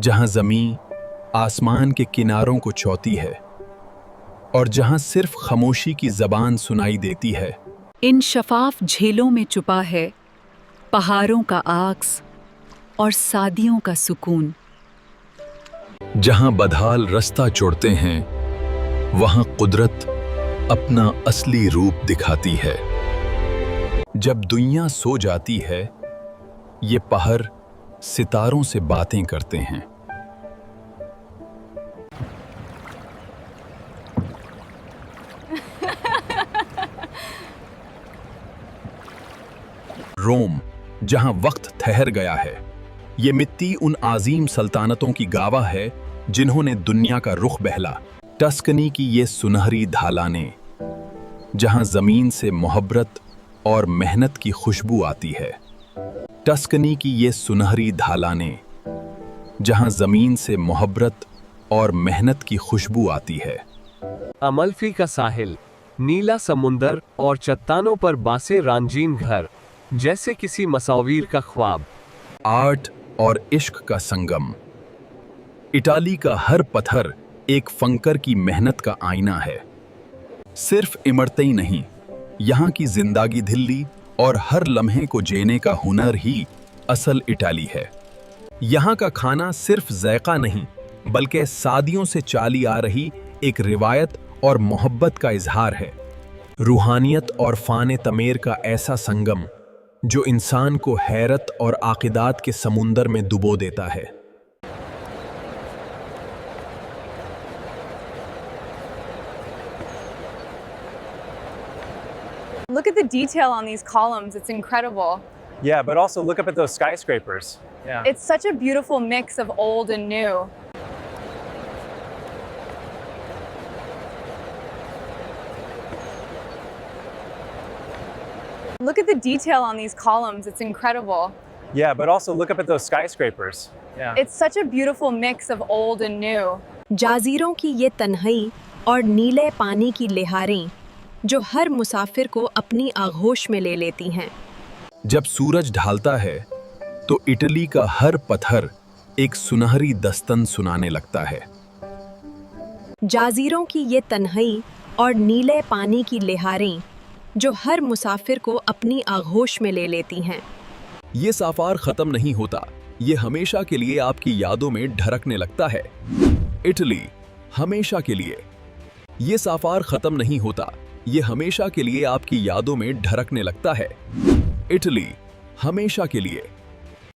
जहां ज़मीं आसमान के किनारों को छूती है और जहां सिर्फ खामोशी की ज़बान सुनाई देती है। इन शफाफ झीलों में छुपा है पहाड़ों का आक्स और शादियों का सुकून। जहां बदहाल रास्ता छोड़ते हैं वहां कुदरत अपना असली रूप दिखाती है। जब दुनिया सो जाती है ये पहाड़ सितारों से बातें करते हैं। रोम, जहां वक्त ठहर गया है। ये मिट्टी उन आजीम सल्तनतों की गवाह है जिन्होंने दुनिया का रुख बहला। टस्कनी की ये सुनहरी ढलानें, जहां जमीन से मोहब्बत और मेहनत की खुशबू आती है। टस्कनी की ये सुनहरी ढलानें, जहां जमीन से मोहब्बत और मेहनत की खुशबू आती है। अमल्फी का साहिल, नीला समुंदर और चट्टानों पर बासे रंगीन घर, जैसे किसी मसावीर का ख्वाब। आर्ट और इश्क का संगम। इटाली का हर पत्थर एक फंकर की मेहनत का आईना है। सिर्फ इमरतें ही नहीं, यहाँ की जिंदगी दिल्ली और हर लम्हे को जीने का हुनर ही असल इटाली है। यहाँ का खाना सिर्फ ज़ायक़ा नहीं बल्कि सदियों से चली आ रही एक रिवायत और मोहब्बत का इजहार है। रूहानियत और फ़ान तमेर का ऐसा संगम जो इंसान को हैरत और आक़िदात के समुंदर में डुबो देता है। Look at the detail on these columns, it's incredible. Yeah, but also look up at those skyscrapers. Yeah. It's such a beautiful mix of old and new. Look at the detail on these columns, it's incredible. Yeah, but also look up at those skyscrapers. Yeah. It's such a beautiful mix of old and new. जाज़ीरों की ये तन्हाई और नीले पानी की लहरें जो हर मुसाफिर को अपनी आगोश में ले लेती हैं। जब सूरज ढलता है तो इटली का हर पत्थर एक सुनहरी दस्तन सुनाने लगता है। जाज़ीरों की ये तन्हाई और नीले पानी की लहरें जो हर मुसाफिर को अपनी आगोश में ले लेती हैं। ये सफर खत्म नहीं होता, ये हमेशा के लिए आपकी यादों में ढरकने लगता है। इटली हमेशा के लिए। ये सफर खत्म नहीं होता, ये हमेशा के लिए आपकी यादों में ढरकने लगता है। इटली हमेशा के लिए।